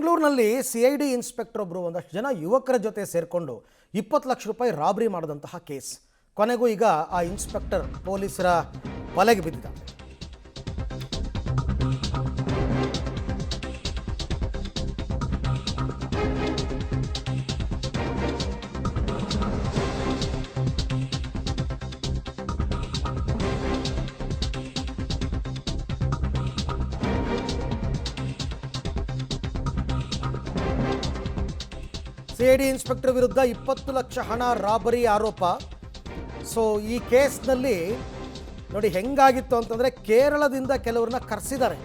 ಬೆಂಗಳೂರಿನಲ್ಲಿ CID inspector ಒಬ್ಬರು ಒಂದಷ್ಟು ಜನ ಯುವಕರ ಜೊತೆ ಸೇರಿಕೊಂಡು 20 ಲಕ್ಷ ರೂಪಾಯಿ ರಾಬರಿ ಮಾಡಿದಂತಹ ಕೇಸ್. ಕೊನೆಗೂ ಈಗ ಆ ಇನ್ಸ್ಪೆಕ್ಟರ್ ಪೊಲೀಸರ ಬಲೆಗೆ ಬಿದ್ದಿದ್ದಾರೆ. CID ಇನ್ಸ್ಪೆಕ್ಟರ್ ವಿರುದ್ಧ 20 ಲಕ್ಷ ಹಣ ರಾಬರಿ ಆರೋಪ. ಸೊ ಈ ಕೇಸ್ನಲ್ಲಿ ನೋಡಿ ಹೆಂಗಾಗಿತ್ತು ಅಂತಂದರೆ, ಕೇರಳದಿಂದ ಕೆಲವ್ರನ್ನ ಕರೆಸಿದ್ದಾರೆ.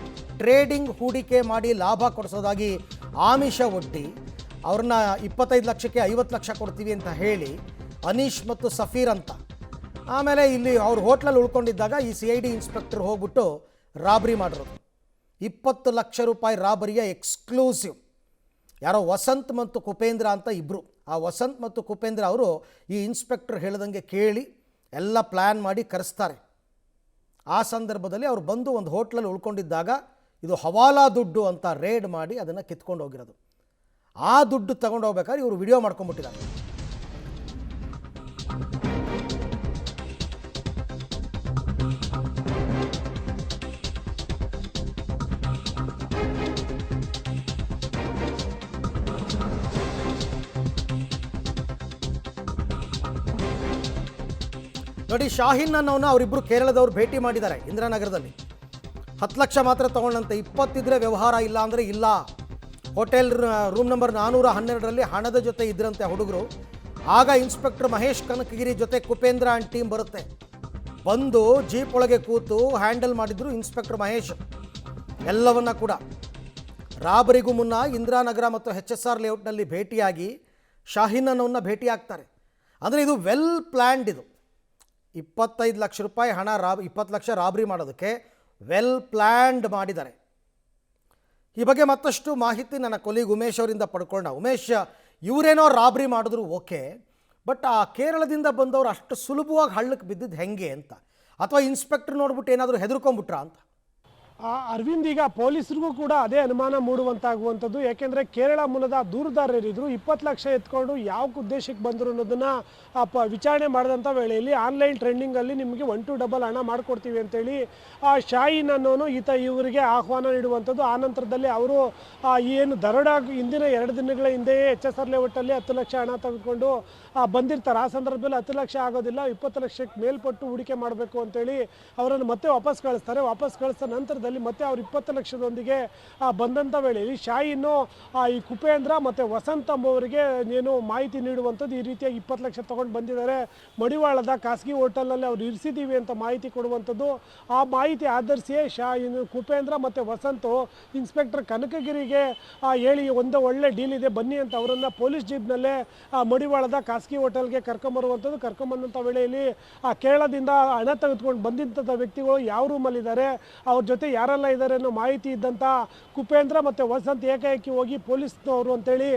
ಟ್ರೇಡಿಂಗ್ ಹೂಡಿಕೆ ಮಾಡಿ ಲಾಭ ಕೊಡಿಸೋದಾಗಿ ಆಮಿಷ ಒಡ್ಡಿ ಅವ್ರನ್ನ 25 ಲಕ್ಷಕ್ಕೆ 50 ಲಕ್ಷ ಕೊಡ್ತೀವಿ ಅಂತ ಹೇಳಿ ಅನೀಶ್ ಮತ್ತು ಸಫೀರ್ ಅಂತ. ಆಮೇಲೆ ಇಲ್ಲಿ ಅವ್ರ ಹೋಟ್ಲಲ್ಲಿ ಉಳ್ಕೊಂಡಿದ್ದಾಗ ಈ CID ಇನ್ಸ್ಪೆಕ್ಟರ್ ಹೋಗ್ಬಿಟ್ಟು ರಾಬರಿ ಮಾಡಿರೋದು. 20 ಲಕ್ಷ ರೂಪಾಯಿ ರಾಬರಿಯ ಎಕ್ಸ್ಕ್ಲೂಸಿವ್. ಯಾರೋ ವಸಂತ್ ಮತ್ತು ಕುಪೇಂದ್ರ ಅಂತ ಇಬ್ಬರು. ಆ ವಸಂತ್ ಮತ್ತು ಕುಪೇಂದ್ರ ಅವರು ಈ ಇನ್ಸ್ಪೆಕ್ಟರ್ ಹೇಳ್ದಂಗೆ ಕೇಳಿ ಎಲ್ಲ ಪ್ಲ್ಯಾನ್ ಮಾಡಿ ಕರೆಸ್ತಾರೆ. ಆ ಸಂದರ್ಭದಲ್ಲಿ ಅವ್ರು ಬಂದು ಒಂದು ಹೋಟ್ಲಲ್ಲಿ ಉಳ್ಕೊಂಡಿದ್ದಾಗ ಇದು ಹವಾಲಾ ದುಡ್ಡು ಅಂತ ರೇಡ್ ಮಾಡಿ ಅದನ್ನು ಕಿತ್ಕೊಂಡು ಹೋಗಿರೋದು. ಆ ದುಡ್ಡು ತಗೊಂಡು ಹೋಗ್ಬೇಕಾದ್ರೆ ಇವರು ವಿಡಿಯೋ ಮಾಡ್ಕೊಂಡ್ಬಿಟ್ಟಿದ್ದಾರೆ. ನೋಡಿ, ಶಾಹೀನ್ ಅನ್ನೋನ ಅವರಿಬ್ಬರು ಕೇರಳದವ್ರು ಭೇಟಿ ಮಾಡಿದ್ದಾರೆ ಇಂದಿರಾನಗರದಲ್ಲಿ. 10 ಲಕ್ಷ ಮಾತ್ರ ತೊಗೊಂಡಂತೆ, 20 ಇದ್ರೆ ವ್ಯವಹಾರ, ಇಲ್ಲ ಅಂದರೆ ಇಲ್ಲ. ಹೋಟೆಲ್ ರೂಮ್ ನಂಬರ್ 412ರಲ್ಲಿ ಹಣದ ಜೊತೆ ಇದ್ರಂತೆ ಹುಡುಗರು. ಆಗ ಇನ್ಸ್ಪೆಕ್ಟರ್ ಮಹೇಶ್ ಕನಕಗಿರಿ ಜೊತೆ ಕುಪೇಂದ್ರ ಆ್ಯಂಡ್ ಟೀಮ್ ಬರುತ್ತೆ. ಬಂದು ಜೀಪ್ ಒಳಗೆ ಕೂತು ಹ್ಯಾಂಡಲ್ ಮಾಡಿದ್ರು ಇನ್ಸ್ಪೆಕ್ಟರ್ ಮಹೇಶ್ ಎಲ್ಲವನ್ನ ಕೂಡ. ರಾಬರಿಗೂ ಮುನ್ನ ಇಂದಿರಾನಗರ ಮತ್ತು HSR ಲೇಔಟ್ನಲ್ಲಿ ಭೇಟಿಯಾಗಿ ಶಾಹೀನ್ ಅನ್ನೋನ್ನ ಭೇಟಿ ಆಗ್ತಾರೆ. ಅಂದರೆ ಇದು ವೆಲ್ ಪ್ಲ್ಯಾಂಡ್. ಇದು 25 ಲಕ್ಷ ರೂಪಾಯಿ ಹಣ 20 ಲಕ್ಷ ರಾಬರಿ ಮಾಡೋದಕ್ಕೆ ವೆಲ್ ಪ್ಲ್ಯಾಂಡ್ ಮಾಡಿದ್ದಾರೆ. ಈ ಬಗ್ಗೆ ಮತ್ತಷ್ಟು ಮಾಹಿತಿ ನನ್ನ ಕೊಲೀಗ್ ಉಮೇಶ್ ಅವರಿಂದ ಪಡ್ಕೊಳ್ಳೋಣ. ಉಮೇಶ್, ಇವರೇನೋ ರಾಬರಿ ಮಾಡಿದ್ರು ಓಕೆ, ಬಟ್ ಆ ಕೇರಳದಿಂದ ಬಂದವರು ಅಷ್ಟು ಸುಲಭವಾಗಿ ಹಳ್ಳಕ್ಕೆ ಬಿದ್ದಿದ್ದು ಹೆಂಗೆ ಅಂತ, ಅಥವಾ ಇನ್ಸ್ಪೆಕ್ಟರ್ ನೋಡ್ಬಿಟ್ಟು ಏನಾದರೂ ಹೆದರ್ಕೊಂಡ್ಬಿಟ್ರಾ ಅಂತ? ಅರವಿಂದ್, ಈಗ ಪೊಲೀಸರಿಗೂ ಕೂಡ ಅದೇ ಅನುಮಾನ ಮೂಡುವಂತಾಗುವಂಥದ್ದು. ಯಾಕೆಂದರೆ ಕೇರಳ ಮೂಲದ ದೂರುದಾರರಿದ್ರು 20 ಲಕ್ಷ ಎತ್ಕೊಂಡು ಯಾವ ಉದ್ದೇಶಕ್ಕೆ ಬಂದರು ಅನ್ನೋದನ್ನು ವಿಚಾರಣೆ ಮಾಡಿದಂಥ ವೇಳೆಯಲ್ಲಿ ಆನ್ಲೈನ್ ಟ್ರೆಂಡಿಂಗಲ್ಲಿ ನಿಮಗೆ 1 to 2 ಹಣ ಮಾಡಿಕೊಡ್ತೀವಿ ಅಂತೇಳಿ ಶಾಹೀನ್ ಅನ್ನೋನು ಇವರಿಗೆ ಆಹ್ವಾನ ನೀಡುವಂಥದ್ದು. ಆನಂತರದಲ್ಲಿ ಅವರು ಏನು ದರೋಡ ಹಿಂದಿನ 2 ದಿನಗಳ ಹಿಂದೆಯೇ HSR ಲೇಔಟಲ್ಲಿ 10 ಲಕ್ಷ ಹಣ ತೆಗೆದುಕೊಂಡು ಬಂದಿರ್ತಾರೆ. ಆ ಸಂದರ್ಭದಲ್ಲಿ 10 ಲಕ್ಷ ಆಗೋದಿಲ್ಲ, 20 ಲಕ್ಷಕ್ಕೆ ಮೇಲ್ಪಟ್ಟು ಹೂಡಿಕೆ ಮಾಡಬೇಕು ಅಂತೇಳಿ ಅವರನ್ನು ಮತ್ತೆ ವಾಪಸ್ ಕಳಿಸ್ತಾರೆ. ವಾಪಸ್ ಕಳಿಸಿದ ನಂತರದಲ್ಲಿ ಮತ್ತೆ ಅವ್ರು 20 ಲಕ್ಷದೊಂದಿಗೆ ಬಂದಂಥ ವೇಳೆಯಲ್ಲಿ ಶಾಹೀನು ಈ ಕುಪೇಂದ್ರ ಮತ್ತು ವಸಂತ್ ಎಂಬುವರಿಗೆ ಏನು ಮಾಹಿತಿ ನೀಡುವಂಥದ್ದು, ಈ ರೀತಿಯಾಗಿ 20 ಲಕ್ಷ ತೊಗೊಂಡು ಬಂದಿದ್ದಾರೆ, ಮಡಿವಾಳದ ಖಾಸಗಿ ಹೋಟೆಲ್ನಲ್ಲಿ ಅವ್ರು ಇರಿಸಿದ್ದೀವಿ ಅಂತ ಮಾಹಿತಿ ಕೊಡುವಂಥದ್ದು. ಆ ಮಾಹಿತಿ ಆಧರಿಸಿಯೇ ಕುಪೇಂದ್ರ ಮತ್ತು ವಸಂತು ಇನ್ಸ್ಪೆಕ್ಟರ್ ಕನಕಗಿರಿಗೆ ಹೇಳಿ ಒಂದು ಒಳ್ಳೆ ಡೀಲ್ ಇದೆ ಬನ್ನಿ ಅಂತ ಅವರನ್ನು ಪೊಲೀಸ್ ಜೀಪ್ನಲ್ಲೇ ಮಡಿವಾಳದ ಖಾಸಗಿ ಹೋಟೆಲ್ಗೆ ಕರ್ಕೊಂಬರುವಂಥದ್ದು. ಕರ್ಕೊಂಬಂದಂಥ ವೇಳೆಯಲ್ಲಿ ಕೇರಳದಿಂದ ಹಣ ತೆಗೆದುಕೊಂಡು ಬಂದಂಥ ವ್ಯಕ್ತಿಗಳು ಯಾವ ರೂಮಲ್ಲಿದ್ದಾರೆ, ಅವ್ರ ಜೊತೆ ಯಾರೆಲ್ಲ ಇದ್ದಾರೆ ಅನ್ನೋ ಮಾಹಿತಿ ಇದ್ದಂಥ ಕುಪೇಂದ್ರ ಮತ್ತು ವಸಂತ್ ಏಕಾಏಕಿ ಹೋಗಿ ಪೊಲೀಸ್ನವರು ಅಂತೇಳಿ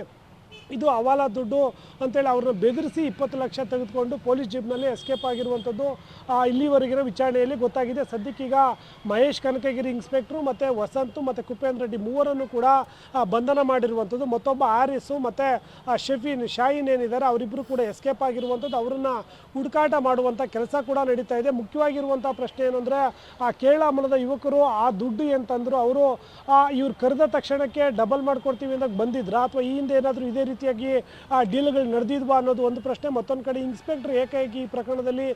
ಇದು ಹವಾಲಾ ದುಡ್ಡು ಅಂತೇಳಿ ಅವ್ರನ್ನ ಬೆದರಿಸಿ 20 ಲಕ್ಷ ತೆಗೆದುಕೊಂಡು ಪೊಲೀಸ್ ಜೀಪ್ನಲ್ಲಿ ಎಸ್ಕೇಪ್ ಆಗಿರುವಂಥದ್ದು ಇಲ್ಲಿವರೆಗಿನ ವಿಚಾರಣೆಯಲ್ಲಿ ಗೊತ್ತಾಗಿದೆ. ಸದ್ಯಕ್ಕೀಗ ಮಹೇಶ್ ಕನಕಗಿರಿ ಇನ್ಸ್ಪೆಕ್ಟ್ರು ಮತ್ತು ವಸಂತು ಮತ್ತು ಕುಪೇಂದ್ರ ರೆಡ್ಡಿ ಮೂವರನ್ನು ಕೂಡ ಬಂಧನ ಮಾಡಿರುವಂಥದ್ದು. ಮತ್ತೊಬ್ಬ ಆರಿಸು ಮತ್ತು ಶಾಹೀನ್ ಏನಿದ್ದಾರೆ ಅವರಿಬ್ಬರು ಕೂಡ ಎಸ್ಕೇಪ್ ಆಗಿರುವಂಥದ್ದು. ಅವರನ್ನು ಹುಡುಕಾಟ ಮಾಡುವಂಥ ಕೆಲಸ ಕೂಡ ನಡೀತಾ ಇದೆ. ಮುಖ್ಯವಾಗಿರುವಂಥ ಪ್ರಶ್ನೆ ಏನು ಅಂದರೆ, ಆ ಕೇರಳ ಮೂಲದ ಯುವಕರು ಆ ದುಡ್ಡು ಅಂತಂದರು ಅವರು ಇವ್ರು ಕರೆದ ತಕ್ಷಣಕ್ಕೆ ಡಬಲ್ ಮಾಡ್ಕೊಡ್ತೀವಿ ಅಂತ ಬಂದಿದ್ರಾ, ಅಥವಾ ಈ ಹಿಂದೆ ಏನಾದರೂ ಇದೇ ರೀತಿಯಾಗಿ ಡೀಲ್ಗಳು ನಡೆದಿದ್ವಾ ಅನ್ನೋದು ಒಂದು ಪ್ರಶ್ನೆ. ಮತ್ತೊಂದು ಕಡೆ ಇನ್ಸ್ಪೆಕ್ಟರ್ ಏಕಾಏಕಿ ಈ ಪ್ರಕರಣದಲ್ಲಿ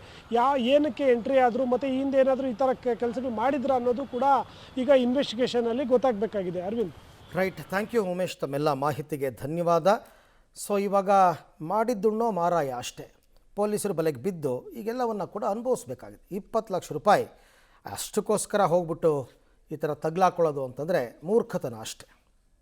ಏನಕ್ಕೆ ಎಂಟ್ರಿ ಆದರು ಮತ್ತು ಈ ಹಿಂದೆ ಏನಾದರೂ ಈ ಥರ ಕೆಲಸಗಳು ಮಾಡಿದ್ರ ಅನ್ನೋದು ಕೂಡ ಈಗ ಇನ್ವೆಸ್ಟಿಗೇಷನಲ್ಲಿ ಗೊತ್ತಾಗಬೇಕಾಗಿದೆ. Arvind, right, thank you Umesh, ತಮ್ಮೆಲ್ಲ ಮಾಹಿತಿಗೆ ಧನ್ಯವಾದ. ಸೊ ಇವಾಗ ಮಾಡಿದ್ದುಣ್ಣೋ ಮಾರಾಯ ಅಷ್ಟೇ, ಪೊಲೀಸರು ಬಲೆಗೆ ಬಿದ್ದು ಈಗೆಲ್ಲವನ್ನು ಕೂಡ ಅನುಭವಿಸ್ಬೇಕಾಗಿದೆ. 20 ಲಕ್ಷ ರೂಪಾಯಿ ಅಷ್ಟಕ್ಕೋಸ್ಕರ ಹೋಗ್ಬಿಟ್ಟು ಈ ಥರ ತಗ್ಲಾಕೊಳ್ಳೋದು ಅಂತಂದರೆ ಮೂರ್ಖತನ ಅಷ್ಟೇ.